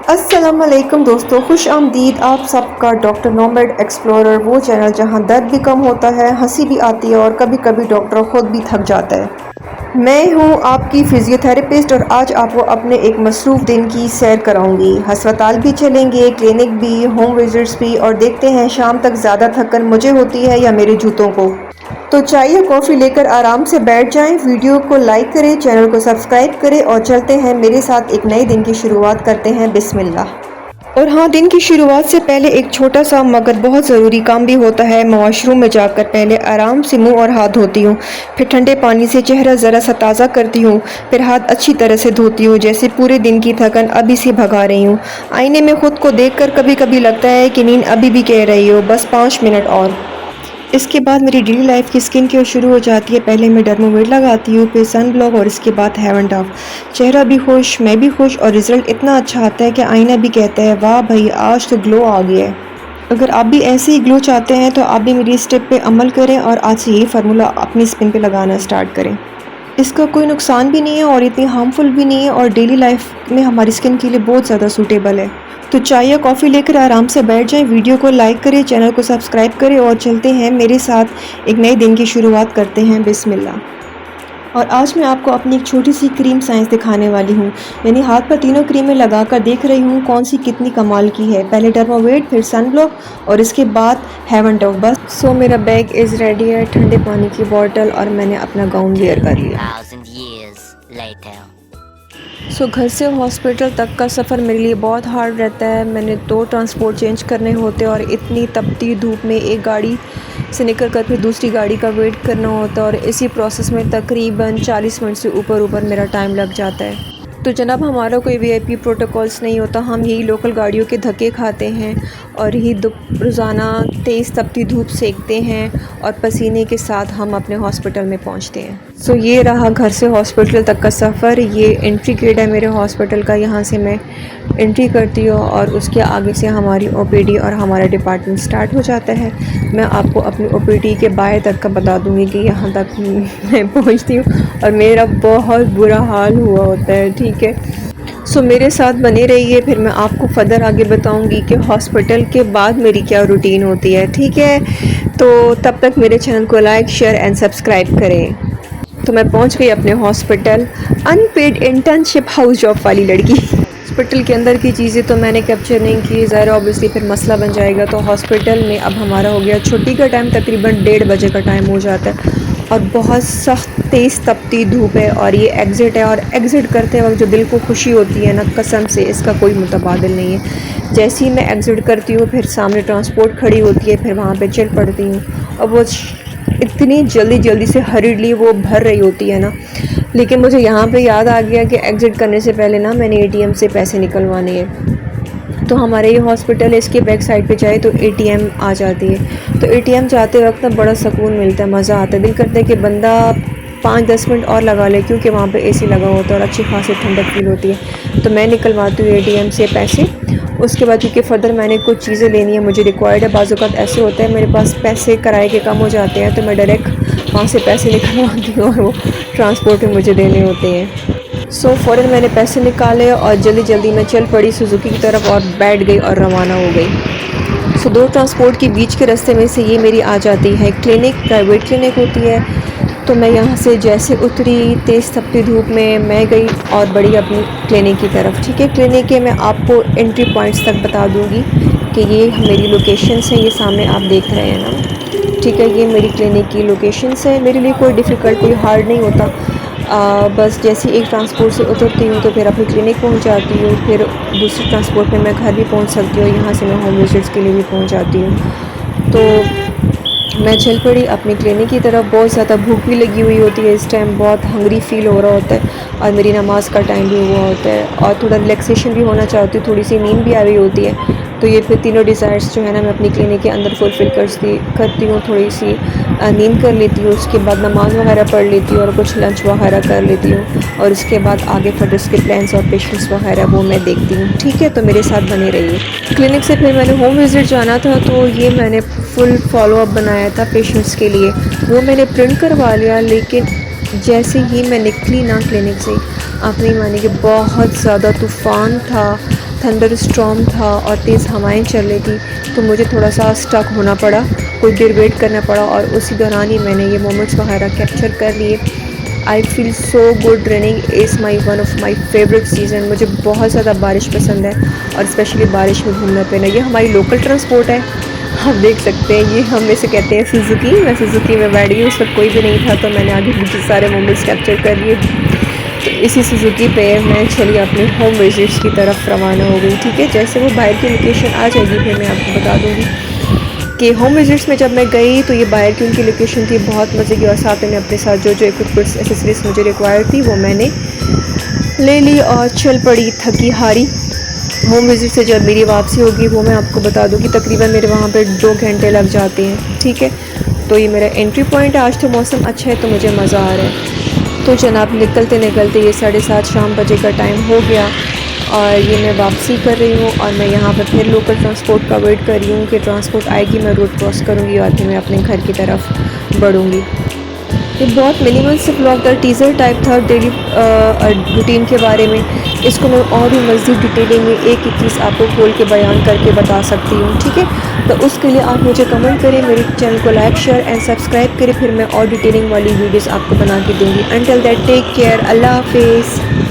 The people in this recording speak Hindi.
अस्सलामुअलैकुम दोस्तों, खुश आमदीद आप सबका डॉक्टर नोमैड एक्सप्लोरर, वो चैनल जहां दर्द भी कम होता है, हंसी भी आती है और कभी कभी डॉक्टर खुद भी थक जाता है। मैं हूं आपकी फिजियोथेरेपिस्ट और आज आपको अपने एक मसरूफ़ दिन की सैर कराऊंगी। अस्पताल भी चलेंगे, क्लिनिक भी, होम विजिट्स भी, और देखते हैं शाम तक ज़्यादा थकन मुझे होती है या मेरे जूतों को। तो चाय या कॉफ़ी लेकर आराम से बैठ जाएं, वीडियो को लाइक करें, चैनल को सब्सक्राइब करें और चलते हैं मेरे साथ एक नए दिन की शुरुआत करते हैं। बिस्मिल्लाह। और हाँ, दिन की शुरुआत से पहले एक छोटा सा मगर बहुत ज़रूरी काम भी होता है। मैं वॉशरूम में जाकर पहले आराम से मुंह और हाथ धोती हूँ, फिर ठंडे पानी से चेहरा ज़रा सा ताज़ा करती हूँ, फिर हाथ अच्छी तरह से धोती हूँ जैसे पूरे दिन की थकन अभी से भगा रही हूँ। आईने में खुद को देखकर कभी कभी लगता है कि नींद अभी भी कह रही हो बस 5 मिनट और। इसके बाद मेरी डेली लाइफ की स्किन केयर शुरू हो जाती है। पहले मैं डर्मावेट लगाती हूँ, फिर सन ब्लॉक और इसके बाद हेवन डाव। चेहरा भी खुश, मैं भी खुश और रिजल्ट इतना अच्छा आता है कि आईना भी कहता है वाह भाई आज तो ग्लो आ गया है। अगर आप भी ऐसे ही ग्लो चाहते हैं तो आप भी मेरी स्टेप पे अमल करें और आज से यही फार्मूला अपनी स्किन पे लगाना स्टार्ट करें। इसका कोई नुकसान भी नहीं है और इतनी हार्मफुल भी नहीं है और डेली लाइफ में हमारी स्किन के लिए बहुत ज़्यादा सूटेबल है। तो चाय या कॉफ़ी लेकर आराम से बैठ जाएं, वीडियो को लाइक करें, चैनल को सब्सक्राइब करें और चलते हैं मेरे साथ एक नए दिन की शुरुआत करते हैं। बिस्मिल्लाह। और आज मैं आपको अपनी एक छोटी सी क्रीम साइंस दिखाने वाली हूँ, यानी हाथ पर तीनों क्रीमें लगाकर देख रही हूँ कौन सी कितनी कमाल की है। पहले डर्मावेट, फिर सन ब्लॉक और इसके बाद हेवन डव। बस सो मेरा बैग इज़ रेडी है, ठंडे पानी की बॉटल और मैंने अपना गाउन वेयर कर लिया। घर से हॉस्पिटल तक का सफ़र मेरे लिए बहुत हार्ड रहता है। मैंने 2 ट्रांसपोर्ट चेंज करने होते हैं और इतनी तपती धूप में एक गाड़ी से निकल कर फिर दूसरी गाड़ी का वेट करना होता है और इसी प्रोसेस में तकरीबन 40 मिनट से ऊपर मेरा टाइम लग जाता है। तो जनाब हमारा कोई वीआईपी प्रोटोकॉल्स नहीं होता, हम यही लोकल गाड़ियों के धक्के खाते हैं और यही रोज़ाना तेज़ तपती धूप सेकते हैं और पसीने के साथ हम अपने हॉस्पिटल में पहुंचते हैं। ये रहा घर से हॉस्पिटल तक का सफ़र। ये एंट्री गेट है मेरे हॉस्पिटल का, यहाँ से मैं एंट्री करती हूँ और उसके आगे से हमारी ओपीडी और हमारा डिपार्टमेंट स्टार्ट हो जाता है। मैं आपको अपनी ओपीडी के बाहर तक का बता दूँगी कि यहाँ तक मैं पहुँचती हूँ और मेरा बहुत बुरा हाल हुआ होता है, ठीक है। मेरे साथ बने रहिए, फिर मैं आपको फर्दर आगे बताऊंगी कि हॉस्पिटल के बाद मेरी क्या रूटीन होती है, ठीक है। तो तब तक मेरे चैनल को लाइक, शेयर एंड सब्सक्राइब करें। तो मैं पहुंच गई अपने hospital, unpaid internship house job वाली लड़की। हॉस्पिटल के अंदर की चीज़ें तो मैंने कैप्चर नहीं की, ज़ाहिर ऑब्वियसली फिर मसला बन जाएगा। तो हॉस्पिटल में अब हमारा हो गया छुट्टी का टाइम, तकरीबन 1:30 बजे का टाइम हो जाता है और बहुत सख्त तेज़ तपती धूप है और ये एग्ज़िट है और एग्ज़िट करते वक्त जो दिल को खुशी होती है ना, कसम से इसका कोई मुतबादिल नहीं है। जैसे ही मैं एग्ज़िट करती हूँ फिर सामने ट्रांसपोर्ट खड़ी होती है, फिर वहाँ पे चल पड़ती हूँ और वो इतनी जल्दी से हरीडली वो भर रही होती है ना। लेकिन मुझे यहाँ पे याद आ गया कि एग्ज़िट करने से पहले ना मैंने एटीएम से पैसे निकलवाने हैं। तो हमारे ये हॉस्पिटल है, इसके बैक साइड पे जाए तो एटीएम आ जाती है। तो एटीएम जाते वक्त ना बड़ा सुकून मिलता है, मज़ा आता है, दिल करता है कि बंदा 5-10 मिनट और लगा ले क्योंकि वहाँ पे एसी लगा होता है और अच्छी खासी ठंडक फील होती है। तो मैं निकलवाती हूँ एटीएम से पैसे। उसके बाद क्योंकि फ़र्दर मैंने कुछ चीज़ें लेनी है, मुझे रिक्वायर्ड है, बाज़ औक़ात ऐसे होता है मेरे पास पैसे किराए के कम हो जाते हैं तो मैं डायरेक्ट वहाँ से पैसे निकलवाती हूँ और वो ट्रांसपोर्ट में मुझे देने होते हैं। फ़ौरन मैंने पैसे निकाले और जल्दी मैं चल पड़ी सुजुकी की तरफ और बैठ गई और रवाना हो गई। 2 ट्रांसपोर्ट के बीच के रास्ते में से ये मेरी आ जाती है क्लिनिक, प्राइवेट क्लिनिक होती है। तो मैं यहाँ से जैसे उतरी तेज़ तपती धूप में मैं गई और बढ़ी अपनी क्लिनिक की तरफ, ठीक है। क्लिनिक के मैं आपको एंट्री पॉइंट्स तक बता दूँगी कि ये मेरी लोकेशंस हैं, ये सामने आप देख रहे हैं ना, ठीक है। ये मेरी क्लिनिक की लोकेशंस है, मेरे लिए कोई डिफ़िकल्ट, कोई हार्ड नहीं होता। बस जैसे एक ट्रांसपोर्ट से उतरती हूँ तो फिर अपनी क्लिनिक पहुँच जाती हूँ, फिर दूसरी ट्रांसपोर्ट में मैं घर भी पहुँच सकती हूँ, यहाँ से मैं होम विजिट्स के लिए भी पहुँच जाती हूँ। तो मैं चल पड़ी अपनी क्लिनिक की तरफ। बहुत ज़्यादा भूख भी लगी हुई होती है, इस टाइम बहुत हंग्री फील हो रहा होता है और मेरी नमाज़ का टाइम भी हुआ होता है और थोड़ा रिलैक्सेशन भी होना चाहती हूँ, थोड़ी सी नींद भी आ रही होती है। तो ये फिर तीनों डिज़ायर्स जो है ना मैं अपनी क्लिनिक के अंदर फुलफ़िल करती हूँ। थोड़ी सी नींद कर लेती हूँ, उसके बाद नमाज़ वगैरह पढ़ लेती हूँ और कुछ लंच वगैरह कर लेती हूँ और उसके बाद आगे फर्दर उसके प्लान्स और पेशेंट्स वगैरह वो मैं देखती हूँ, ठीक है। तो मेरे साथ बने रहिए। क्लिनिक से फिर मैंने होम विज़िट जाना था तो ये मैंने फुल फॉलोअप बनाया था पेशेंट्स के लिए, वो मैंने प्रिंट करवा लिया। लेकिन जैसे ही मैं निकली ना क्लिनिक से, आप नहीं मानेंगे, बहुत ज़्यादा तूफ़ान था, थंडर स्टॉर्म था और तेज़ हवाएं चल रही थी। तो मुझे थोड़ा सा स्टक होना पड़ा, कुछ देर वेट करना पड़ा और उसी दौरान ही मैंने ये मोमेंट्स वगैरह कैप्चर कर लिए। I feel so good. Running is my one of my favourite season. मुझे बहुत ज़्यादा बारिश पसंद है और स्पेशली बारिश में घूमना फिरना। ये हमारी लोकल ट्रांसपोर्ट है, आप देख सकते हैं। ये हम इसे कहते हैं सुजुकी। मैं सुजुकी में बैठ गई, उस वक्त कोई भी नहीं था, तो मैंने आगे पीछे सारे मोमेंट्स कैप्चर कर लिए। तो इसी सुजुकी पे मैं चली अपने होम विजिट्स की तरफ रवाना हो गई। ठीक है, जैसे वो बाहर की लोकेशन आ जाएगी फिर मैं आपको बता दूँगी कि होम विजिट्स में जब मैं गई तो ये बाहर की उनकी लोकेशन थी, बहुत मज़े की। और साथ में अपने साथ जो जो इक्विपमेंट्स एसेसरीज मुझे रिक्वायर थी वो मैंने ले ली और चल पड़ी थकी हारी। होम विज़िट से जब मेरी वापसी होगी वो मैं आपको बता दूँ कि तकरीबन मेरे वहाँ पे 2 घंटे लग जाते हैं। ठीक है, तो ये मेरा एंट्री पॉइंट है। आज तो मौसम अच्छा है तो मुझे मज़ा आ रहा है। तो जनाब निकलते निकलते ये 7:30 शाम बजे का टाइम हो गया और ये मैं वापसी कर रही हूँ और मैं यहाँ पर फिर लोकल ट्रांसपोर्ट का वेट कर रही हूँ कि ट्रांसपोर्ट आएगी, मैं रोड क्रॉस करूँगी और फिर मैं अपने घर की तरफ बढ़ूँगी। ये बहुत मिनिमल से ब्लॉग था, टीज़र टाइप था डेली रूटीन के बारे में। इसको मैं और भी मज़ीद डिटेलिंग में एक एक चीज़ आपको खोल के बयान करके बता सकती हूँ। ठीक है, तो उसके लिए आप मुझे कमेंट करें, मेरे चैनल को लाइक शेयर एंड सब्सक्राइब करें, फिर मैं और डिटेलिंग वाली वीडियोस आपको बना के दूँगी। अंटिल दैट टेक केयर, अल्लाह हाफिज़।